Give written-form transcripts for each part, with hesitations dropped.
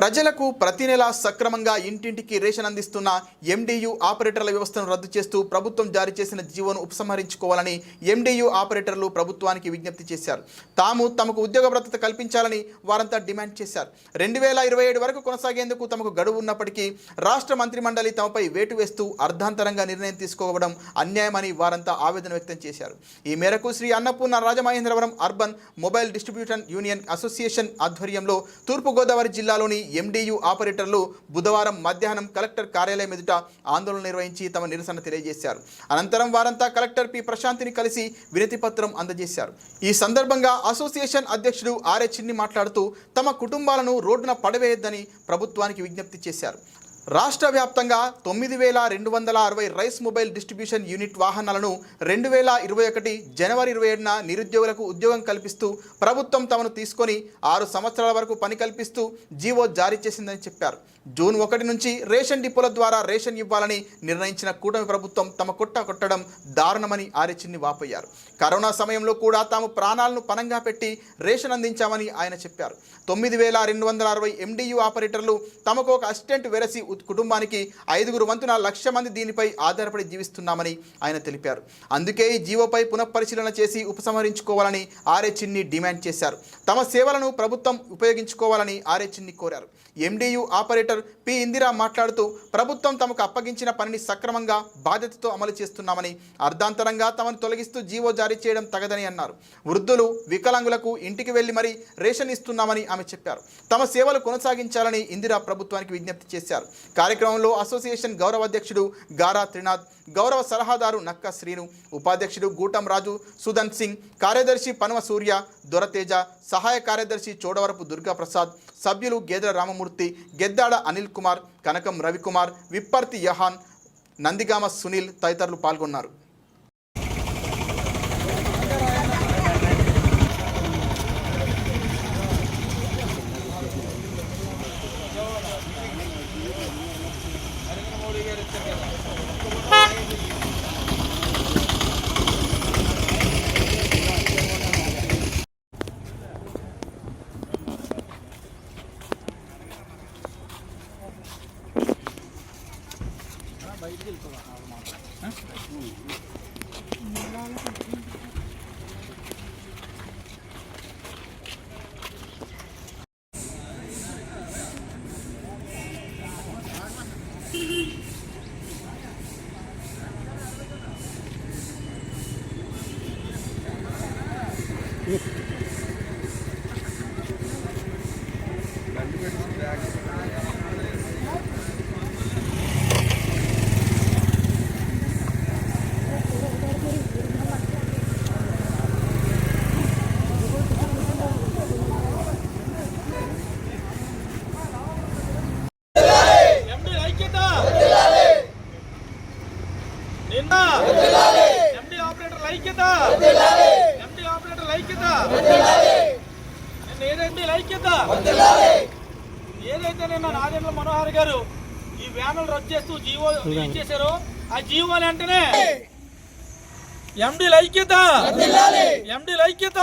ప్రజలకు ప్రతి నెల సక్రమంగా ఇంటింటికి రేషన్ అందిస్తున్న ఎండియు ఆపరేటర్ల వ్యవస్థను రద్దు చేస్తూ ప్రభుత్వం జారీ చేసిన జీవోను ఉపసంహరించుకోవాలని ఎండియు ఆపరేటర్లు ప్రభుత్వానికి విజ్ఞప్తి చేశారు. తమకు ఉద్యోగ భద్రత కల్పించాలని వారంతా డిమాండ్ చేశారు. 2027 వరకు కొనసాగేందుకు తమకు గడువు ఉన్నప్పటికీ రాష్ట్ర మంత్రిమండలి తమపై వేటు వేస్తూ అర్ధాంతరంగా నిర్ణయం తీసుకోవడం అన్యాయమని వారంతా ఆవేదన వ్యక్తం చేశారు. ఈ మేరకు Shri Annapurna Rajamahendravaram urban mobile distribution union association ఆధ్వర్యంలో తూర్పుగోదావరి జిల్లాలోని ఎండియు ఆపరేటర్లు బుధవారం మధ్యాహ్నం కలెక్టర్ కార్యాలయం ఎదుట ఆందోళన నిర్వహించి తమ నిరసన తెలియజేశారు. అనంతరం వారంతా కలెక్టర్ పి ప్రశాంతిని కలిసి వినతి పత్రం అందజేశారు. ఈ సందర్భంగా అసోసియేషన్ అధ్యక్షుడు ఆర్ఏ చిన్ని మాట్లాడుతూ తమ కుటుంబాలను రోడ్డున పడవేయొద్దని ప్రభుత్వానికి విజ్ఞప్తి చేశారు. రాష్ట్ర వ్యాప్తంగా 9260 రైస్ మొబైల్ డిస్ట్రిబ్యూషన్ యూనిట్ వాహనాలను 2021 జనవరి 27న నిరుద్యోగులకు ఉద్యోగం కల్పిస్తూ ప్రభుత్వం తమను తీసుకొని 6 సంవత్సరాల వరకు పని కల్పిస్తూ జీవో జారీ చేసిందని చెప్పారు. జూన్ 1 నుంచి రేషన్ డిపోల ద్వారా రేషన్ ఇవ్వాలని నిర్ణయించిన కూటమి ప్రభుత్వం తమ కొట్టడం దారుణమని ఆర్చిన్ని వాపోయారు. కరోనా సమయంలో కూడా తాము ప్రాణాలను పణంగా పెట్టి రేషన్ అందించామని ఆయన చెప్పారు. 9260 ఎండియు ఆపరేటర్లు తమకు ఒక అసిస్టెంట్ వెరసి కుటుంబానికి 5 వంతున 1,00,000 మంది దీనిపై ఆధారపడి జీవిస్తున్నామని ఆయన తెలిపారు. అందుకే ఈ జీవోపై పునఃపరిశీలన చేసి ఉపసంహరించుకోవాలని ఆర్ఏ చిన్ని డిమాండ్ చేశారు. తమ సేవలను ప్రభుత్వం ఉపయోగించుకోవాలని ఆర్ఏ చిన్ని కోరారు. ఎండియు ఆపరేటర్ పి ఇందిరా మాట్లాడుతూ ప్రభుత్వం తమకు అప్పగించిన పనిని సక్రమంగా బాధ్యతతో అమలు చేస్తున్నామని, అర్ధాంతరంగా తమను తొలగిస్తూ జీవో జారీ చేయడం తగదని అన్నారు. వృద్ధులు వికలాంగులకు ఇంటికి వెళ్లి మరీ రేషన్ ఇస్తున్నామని ఆమె చెప్పారు. తమ సేవలు కొనసాగించాలని ఇందిరా ప్రభుత్వానికి విజ్ఞప్తి చేశారు. కార్యక్రమంలో అసోసియేషన్ గౌరవ అధ్యక్షుడు గారా త్రినాథ్, గౌరవ సలహాదారు నక్క శ్రీను, ఉపాధ్యక్షుడు గూటం రాజు, సుధన్ సింగ్, కార్యదర్శి పనువ సూర్య, దొరతేజ, సహాయ కార్యదర్శి చోడవరపు దుర్గాప్రసాద్, సభ్యులు గేదెల రామమూర్తి, గెద్దాడ అనిల్ కుమార్, కనకం రవికుమార్, విప్పర్తి యహాన్, నందిగామ సునీల్ తదితరులు పాల్గొన్నారు. ఏదైతే నిన్న నాదెండ్ల మనోహర్ గారు ఈ వ్యానులు రద్దు చేస్తూ జీవో ఇచ్చేశారో ఆ జీవోలు వెంటనే ఎండీల ఐక్యత, ఎండీల ఐక్యత.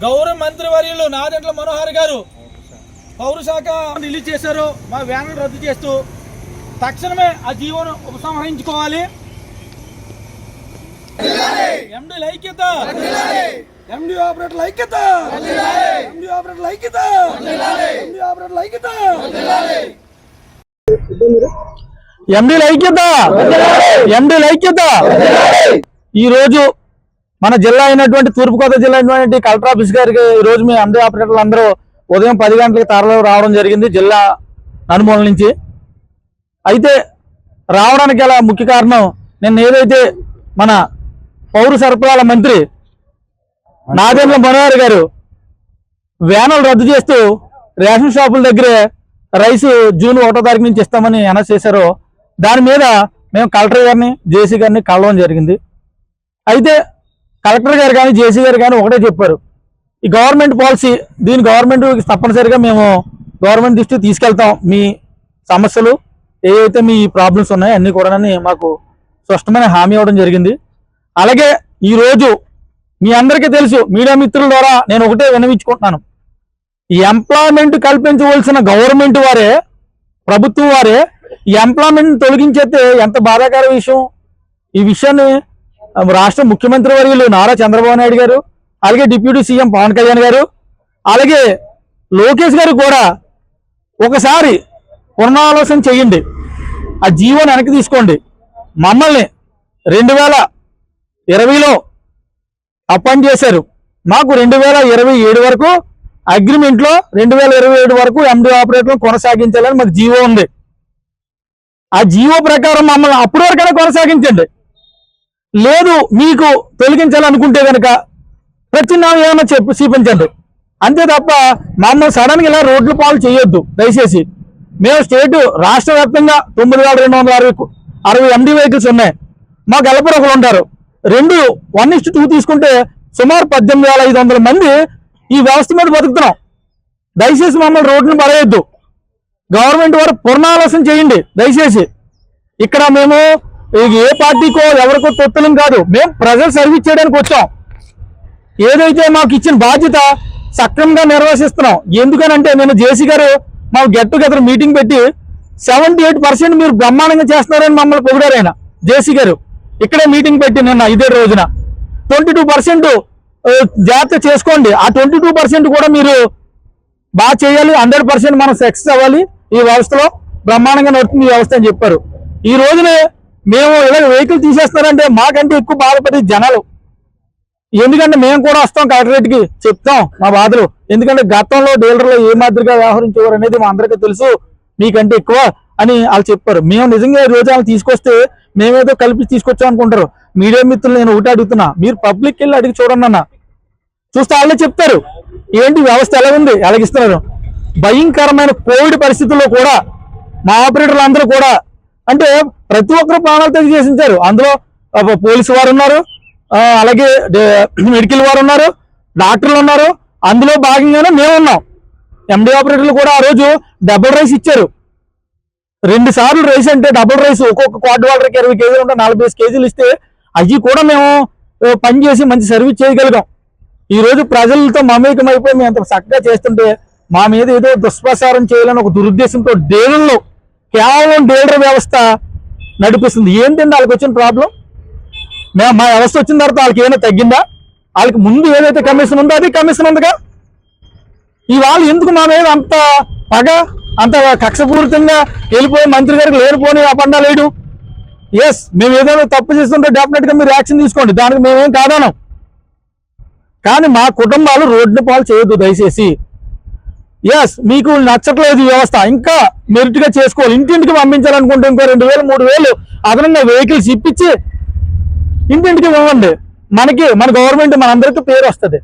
గౌరవ మంత్రివర్యులు నాదెండ్ల మనోహర్ గారు పౌర శాఖ రిలీజ్ చేశారు. మా వ్యానులు రద్దు చేస్తూ తక్షణమే ఆ జీవోను ఉపసంహరించుకోవాలి. ఎండీల ఐక్యత, ఎండి ఆపరేటర్ల ఐక్యత, ఎండి ఆపరేటర్ల ఐక్యత, ఎండి ఆపరేటర్ల ఐక్యత, ఎండీల ఐక్యత, ఎండీల ఐక్యత. ఈ రోజు మన జిల్లా అయినటువంటి తూర్పుగోదావరి జిల్లా అయినటువంటి కలెక్టర్ ఆఫీస్ గారికి ఈ రోజు మీ ఎండి ఆపరేటర్లు అందరూ ఉదయం 10 గంటలకు తరలి రావడం జరిగింది జిల్లా నలుమూల నుంచి. అయితే రావడానికి గల ముఖ్య కారణం నిన్న ఏదైతే మన పౌర సరఫరాల మంత్రి నాదెండ్ల మనోహర్ గారు వ్యానులు రద్దు చేస్తూ రేషన్ షాపుల దగ్గరే రైస్ జూన్ 1వ తారీఖు నుంచి ఇస్తామని అనౌన్స్ చేశారో దాని మీద మేము కలెక్టర్ గారిని, జేసీ గారిని కలవడం జరిగింది. అయితే కలెక్టర్ గారు కానీ జేసీ గారు కానీ ఒకటే చెప్పారు, ఈ గవర్నమెంట్ పాలసీ, దీని గవర్నమెంట్ తప్పనిసరిగా మేము గవర్నమెంట్ దృష్టికి తీసుకెళ్తాం, మీ సమస్యలు ఏవైతే మీ ప్రాబ్లమ్స్ ఉన్నాయో అన్నీ కూడా మాకు స్పష్టమైన హామీ ఇవ్వడం జరిగింది. అలాగే ఈరోజు మీ అందరికీ తెలుసు, మీడియా మిత్రుల ద్వారా నేను ఒకటే విన్నవించుకుంటున్నాను. ఈ ఎంప్లాయ్మెంట్ కల్పించవలసిన గవర్నమెంట్ వారే, ప్రభుత్వం వారే ఈ ఎంప్లాయ్మెంట్ తొలగించేస్తే ఎంత బాధాకర విషయం. ఈ విషయాన్ని రాష్ట్ర ముఖ్యమంత్రి వర్యులు నారా చంద్రబాబు నాయుడు గారు, అలాగే డిప్యూటీ సీఎం పవన్ కళ్యాణ్ గారు, అలాగే లోకేష్ గారు కూడా ఒకసారి పునరాలోచన చేయండి. ఆ జీవోని వెనక్కి తీసుకోండి. మమ్మల్ని 2020లో అపాయింట్ చేశారు. మాకు 2027 వరకు అగ్రిమెంట్లో 2027 వరకు ఎండి ఆపరేటర్లు కొనసాగించాలని మాకు జీవో ఉంది. ఆ జీవో ప్రకారం మమ్మల్ని అప్పటి వరకైనా కొనసాగించండి. లేదు మీకు తొలగించాలనుకుంటే కనుక ప్రత్యామ్నాయం ఏమైనా చూపించండి. అంతే తప్ప మమ్మల్ని సడన్గా ఇలా రోడ్ల పాలు చేయొద్దు దయచేసి. మేము రాష్ట్ర వ్యాప్తంగా 9,260 ఎండి వెహికల్స్ ఉన్నాయి. మా గలపరు ఒకరు ఉంటారు. 1:2 తీసుకుంటే సుమారు 18,500 మంది ఈ వ్యవస్థ మీద బతుకుతున్నాం. దయచేసి మమ్మల్ని రోడ్లను పడేయద్దు. గవర్నమెంట్ వారు పునరాలోచన చేయండి దయచేసి. ఇక్కడ మేము ఏ పార్టీకో ఎవరికో తొత్తులం కాదు, మేము ప్రజలు సర్వీస్ చేయడానికి వచ్చాం. ఏదైతే మాకు ఇచ్చిన బాధ్యత సక్రమంగా నిర్వహిస్తున్నాం. ఎందుకనంటే నేను జేసీ గారు మా గెట్ టుగెదర్ మీటింగ్ పెట్టి 78% మీరు బ్రహ్మాండంగా చేస్తున్నారని మమ్మల్ని పొగిడారు ఆయన జేసీ గారు. ఇక్కడే మీటింగ్ పెట్టి నిన్న ఇదే రోజున 22% జాగ్రత్త చేసుకోండి. ఆ 22% కూడా మీరు బాగా చేయాలి. 100% మనం సక్సెస్ అవ్వాలి. ఈ వ్యవస్థలో బ్రహ్మాండంగా నడుస్తుంది ఈ వ్యవస్థ అని చెప్పారు. ఈ రోజునే మేము ఇలా వెహికల్ తీసేస్తున్నారంటే మాకంటే ఎక్కువ బాధపడేది జనాలు. ఎందుకంటే మేము కూడా వస్తాం కలెక్టరేట్కి, చెప్తాం మా బాధలు. ఎందుకంటే గతంలో డీలర్లు ఏ మాదిరిగా వ్యవహరించేవారు అనేది మా అందరికీ తెలుసు, మీకంటే ఎక్కువ అని వాళ్ళు చెప్పారు. మేము నిజంగా ఈ రోజు వాళ్ళు తీసుకొస్తే మేమేదో కలిపి తీసుకొచ్చాం అనుకుంటారు. మీడియా మిత్రులు నేను ఒకటి అడుగుతున్నా, మీరు పబ్లిక్ వెళ్ళి అడిగి చూడండి అన్న, చూస్తే వాళ్ళే చెప్తారు ఏంటి వ్యవస్థ ఎలా ఉంది, ఎలాగిస్తున్నారు. భయంకరమైన కోవిడ్ పరిస్థితుల్లో కూడా మా ఆపరేటర్లు అందరూ కూడా అంటే ప్రతి ఒక్కరు ప్రాణాలు తెగి చేసించారు. అందులో పోలీసు వారు ఉన్నారు, అలాగే మెడికల్ వారు ఉన్నారు, డాక్టర్లు ఉన్నారు. అందులో భాగంగానే మేము ఉన్నాం. ఎండి ఆపరేటర్లు కూడా ఆ రోజు డబుల్ రైస్ ఇచ్చారు. 2 సార్లు రైస్ అంటే డబుల్ రైస్, ఒక్కొక్క క్వార్టర్ వాటర్కి 20 కేజీలు ఉంటే 45 కేజీలు ఇస్తే అవి కూడా మేము పని చేసి మంచి సర్వీస్ చేయగలిగాం. ఈ రోజు ప్రజలతో మమేకం అయిపోయి మేము అంత చక్కగా చేస్తుంటే మా మీద ఏదో దుష్ప్రచారం చేయాలని ఒక దురుద్దేశంతో డీలర్లు, కేవలం డీలర్ వ్యవస్థ నడిపిస్తుంది. ఏంటంటే వాళ్ళకి వచ్చిన ప్రాబ్లం, మా వ్యవస్థ వచ్చిన తర్వాత వాళ్ళకి ఏమైనా తగ్గిందా? వాళ్ళకి ముందు ఏదైతే కమిషన్ ఉందో అది కమిషన్ ఉందిగా. ఇవాళ ఎందుకు మా మీద అంత పగ, అంత కక్షపూరితంగా వెళ్ళిపోయి మంత్రి గారికి లేనిపోని అపండాలు వేయడం? ఎస్, మేము ఏదైనా తప్పు చేస్తుంటే డెఫినెట్ గా మీరు యాక్షన్ తీసుకోండి, దానికి మేమేం కాదనం. కానీ మా కుటుంబాలు రోడ్డు పాలు చేయొద్దు దయచేసి. ఎస్, మీకు నచ్చట్లేదు ఈ వ్యవస్థ, ఇంకా మెరిట్ గా చేసుకోవాలి. ఇంటింటికి పంపించాలనుకుంటే ఇంకో 2,000 3,000 అదనంగా వెహికల్స్ ఇప్పించి ఇంటింటికి ఇవ్వండి. మన గవర్నమెంట్ మనందరికీ పేరు వస్తుంది.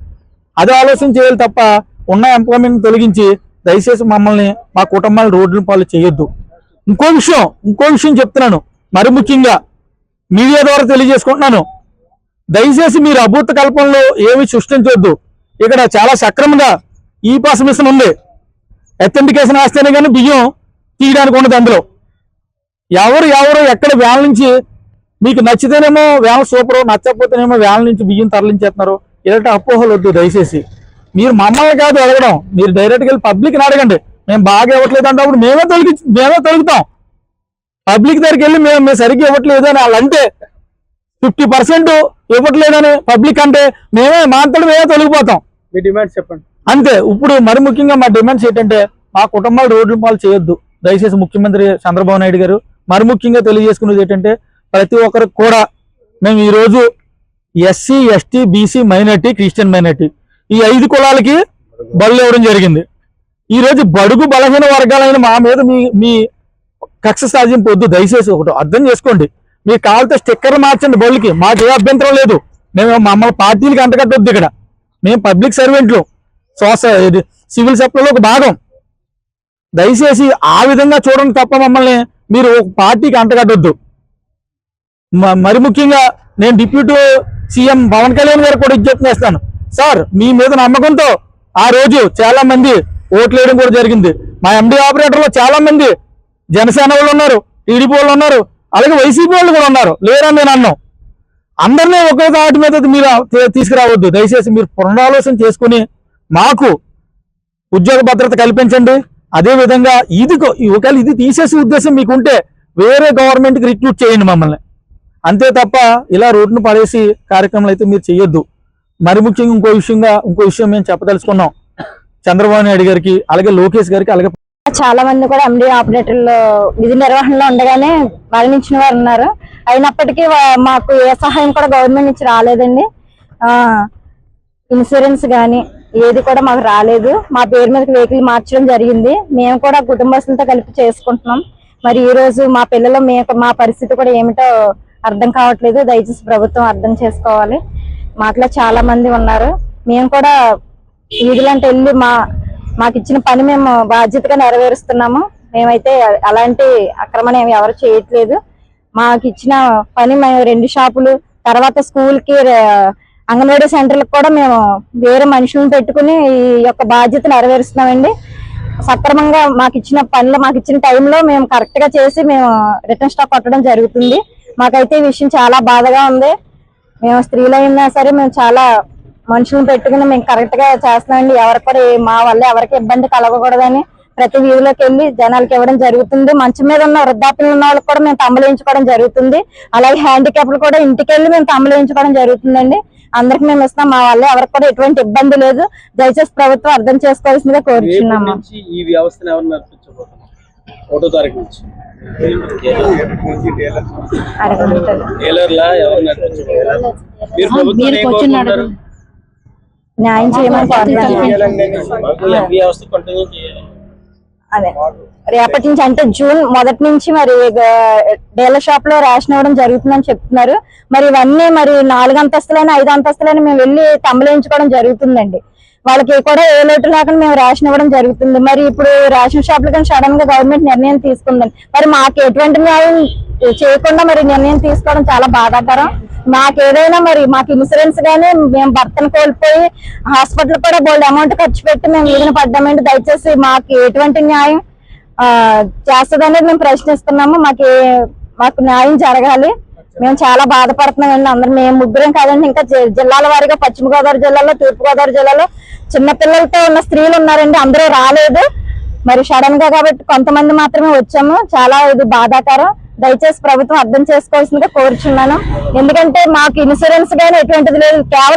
అది ఆలోచన చేయాలి తప్ప ఉన్న ఎంప్లాయ్మెంట్ తొలగించి దయచేసి మమ్మల్ని, మా కుటుంబాలు రోడ్ల పాలు చేయొద్దు. ఇంకో విషయం చెప్తున్నాను, మరి ముఖ్యంగా మీడియా ద్వారా తెలియజేసుకుంటున్నాను. దయచేసి మీరు అభూత కల్పనలో ఏమి సృష్టించొద్దు. ఇక్కడ చాలా సక్రమంగా ఈ పాస్ మిషన్ ఉంది. అథెంటికేషన్ వేస్తేనే కానీ బియ్యం తీయడానికి ఉండదు. అందులో ఎవరు ఎక్కడ వ్యాన్ నుంచి మీకు నచ్చితేనేమో వ్యాన్ సూపర్, నచ్చకపోతేనేమో వ్యాన్ నుంచి బియ్యం తరలించేస్తున్నారు. ఇలాంటి అపోహలు వద్దు దయచేసి. మీరు మమ్మల్ని కాదు అడగడం, మీరు డైరెక్ట్గా వెళ్ళి పబ్లిక్ని అడగండి. మేము బాగా ఇవ్వట్లేదు అంటే అప్పుడు మేమే తొలుగుతాం. పబ్లిక్ దగ్గరికి వెళ్ళి మేము సరిగ్గా ఇవ్వట్లేదు అని వాళ్ళు అంటే 50% ఇవ్వట్లేదని పబ్లిక్ అంటే మా అంతటా మేమే తొలగిపోతాం. మీ డిమాండ్స్ చెప్పండి. అంతే. ఇప్పుడు మరి ముఖ్యంగా మా డిమాండ్స్ ఏంటంటే మా కుటుంబాలు రోడ్ల పాలు చేయొద్దు దయచేసి. ముఖ్యమంత్రి చంద్రబాబు నాయుడు గారు మరి ముఖ్యంగా తెలియజేసుకునేది ఏంటంటే ప్రతి ఒక్కరికి కూడా మేము ఈరోజు SC, ST, BC minority, Christian minority ఈ 5 కులాలకి బడులు ఇవ్వడం జరిగింది. ఈరోజు బడుగు బలహీన వర్గాలైన మా మీద మీ కక్ష సాధింపు వద్దు దయచేసి. ఒకటి అర్థం చేసుకోండి, మీకు కావాలంటే స్టిక్కర్లు మార్చండి బళ్ళకి, మాకు ఏ అభ్యంతరం లేదు. మమ్మల్ని పార్టీలకి అంటగట్టొద్దు. ఇక్కడ మేము పబ్లిక్ సర్వెంట్లు, సివిల్ సప్లైలో ఒక భాగం. దయచేసి ఆ విధంగా చూడండి తప్ప మమ్మల్ని మీరు ఒక పార్టీకి అంటగట్టొద్దు. మరి ముఖ్యంగా నేను డిప్యూటీ సీఎం పవన్ కళ్యాణ్ గారు కూడా విజ్ఞప్తి చేస్తాను. సార్, మీ మీద నమ్మకంతో ఆ రోజు చాలా మంది ఓట్లు వేయడం కూడా జరిగింది. మా ఎండి ఆపరేటర్లో చాలా మంది జనసేన వాళ్ళు ఉన్నారు, టీడీపీ వాళ్ళు ఉన్నారు, అలాగే వైసీపీ వాళ్ళు కూడా ఉన్నారు. లేరని నేను అన్నాం. అందరినీ ఒకే తాటి మీద మీరు తీసుకురావద్దు. దయచేసి మీరు పునరాలోచన చేసుకుని మాకు ఉద్యోగ భద్రత కల్పించండి. అదే విధంగా ఒకవేళ ఇది తీసేసే ఉద్దేశం మీకుంటే వేరే గవర్నమెంట్కి రిక్రూట్ చేయండి మమ్మల్ని, అంతే తప్ప ఇలా రోడ్డును పడేసి కార్యక్రమాలు అయితే మీరు చేయొద్దు. మరి ముఖ్యంగా ఇంకో విషయం మేము చెప్పదలుచుకున్నాం చంద్రబాబు నాయుడు గారికి, అలాగే లోకేష్ గారికి, అలాగే చాలా మంది కూడా ఎండి ఆపరేటర్లు విధి నిర్వహణలో ఉండగానే మరణించిన వారు ఉన్నారు. అయినప్పటికీ మాకు ఏ సహాయం కూడా గవర్నమెంట్ నుంచి రాలేదండి. ఇన్సూరెన్స్ కానీ ఏది కూడా మాకు రాలేదు. మా పేరు మీదకి వెహికల్ మార్చడం జరిగింది. మేము కూడా కుటుంబస్తులతో కలిపి చేసుకుంటున్నాం. మరి ఈ రోజు మా పిల్లలు మా పరిస్థితి కూడా ఏమిటో అర్థం కావట్లేదు. దయచేసి ప్రభుత్వం అర్థం చేసుకోవాలి. మాటలో చాలా మంది ఉన్నారు. మేము కూడా వీధులంటే వెళ్ళి మాకు ఇచ్చిన పని మేము బాధ్యతగా నెరవేరుస్తున్నాము. మేమైతే అలాంటి ఆక్రమణ ఎవరు చేయట్లేదు. మాకు ఇచ్చిన పని మేము 2 షాపులు, తర్వాత స్కూల్కి, అంగన్వాడీ సెంటర్లకు కూడా మేము వేరే మనుషులను పెట్టుకుని ఈ యొక్క బాధ్యత నెరవేరుస్తున్నామండి. సక్రమంగా మాకు ఇచ్చిన పనులు మాకు ఇచ్చిన టైంలో మేము కరెక్ట్ గా చేసి మేము రిటర్న్ స్టాక్ కొట్టడం జరుగుతుంది. మాకైతే ఈ విషయం చాలా బాధగా ఉంది. మేము స్త్రీలైనా సరే మేము చాలా మనుషులను పెట్టుకుని మేము కరెక్ట్ గా చేస్తున్నామండి. ఎవరికి కూడా మా వల్ల ఎవరికి ఇబ్బంది కలగకూడదని ప్రతి వీధిలోకి వెళ్ళి జనాలకి ఇవ్వడం జరుగుతుంది. మంచం మీద ఉన్న వృద్ధాప్యం ఉన్న వాళ్ళకి కూడా మేము తమ్ములేయించుకోవడం జరుగుతుంది. అలాగే హ్యాండిక్యాప్లు కూడా ఇంటికి వెళ్ళి మేము తమ్ములేయించుకోవడం జరుగుతుందండి. అందరికి మేము ఇస్తున్నాం. మా వల్ల ఎవరికి కూడా ఎటువంటి ఇబ్బంది లేదు. దయచేసి ప్రభుత్వం అర్థం చేసుకోవాల్సిందిగా కోరుచున్నాము. ఈ వ్యవస్థను ఎవరు నడిపించబోతున్నారు? 1వ తారీఖు నుంచి డీలర్లా ఎవరు నడిపించబోతున్నారు? మీరు ప్రభుత్వం ఏం కోరుకుంటున్నారు? న్యాయం చేయమని కోరుతున్నాను. వ్యవస్థ కంటిన్యూ చేయాలి. అదే రేపటి నుంచి అంటే జూన్ 1 నుంచి మరి డీలర్ షాప్ లో రేషన్ ఇవ్వడం జరుగుతుందని చెప్తున్నారు. మరి ఇవన్నీ మరి 4 అంతస్తులైనా 5 అంతస్తులైనా మేము వెళ్ళి తమ్మలేయించుకోవడం జరుగుతుందండి. వాళ్ళకి కూడా ఏ లోటు లేకుండా మేము రేషన్ ఇవ్వడం జరుగుతుంది. మరి ఇప్పుడు రేషన్ షాపులు కానీ సడన్ గా గవర్నమెంట్ నిర్ణయం తీసుకుందండి. మరి మాకు ఎటువంటి న్యాయం చేయకుండా మరి నిర్ణయం తీసుకోవడం చాలా బాధాకరం. మాకు ఏదైనా మరి మాకు ఇన్సూరెన్స్ గానీ మేము భర్తను కోల్పోయి హాస్పిటల్ కూడా బోల్డ్ అమౌంట్ ఖర్చు పెట్టి మేము వీధిన పడ్డామండి. దయచేసి మాకు ఎటువంటి న్యాయం చేస్తుందనేది మేము ప్రశ్నిస్తున్నాము. మాకు న్యాయం జరగాలి. మేము చాలా బాధపడుతున్నామండి. అందరం మేము ముగ్గురం కాదండి, ఇంకా జిల్లాల వారీగా పశ్చిమ గోదావరి జిల్లాలో, తూర్పు గోదావరి జిల్లాలో చిన్న పిల్లలతో ఉన్న స్త్రీలు ఉన్నారండి. అందరూ రాలేదు. మరి సడన్ గా కాబట్టి కొంతమంది మాత్రమే వచ్చాము. చాలా ఇది బాధాకరం. దయచేసి ప్రభుత్వం అర్థం చేసుకోవాల్సిందిగా కోరుచున్నాను. ఎందుకంటే మాకు ఇన్సూరెన్స్ గానీ ఎటువంటిది లేదు. కేవలం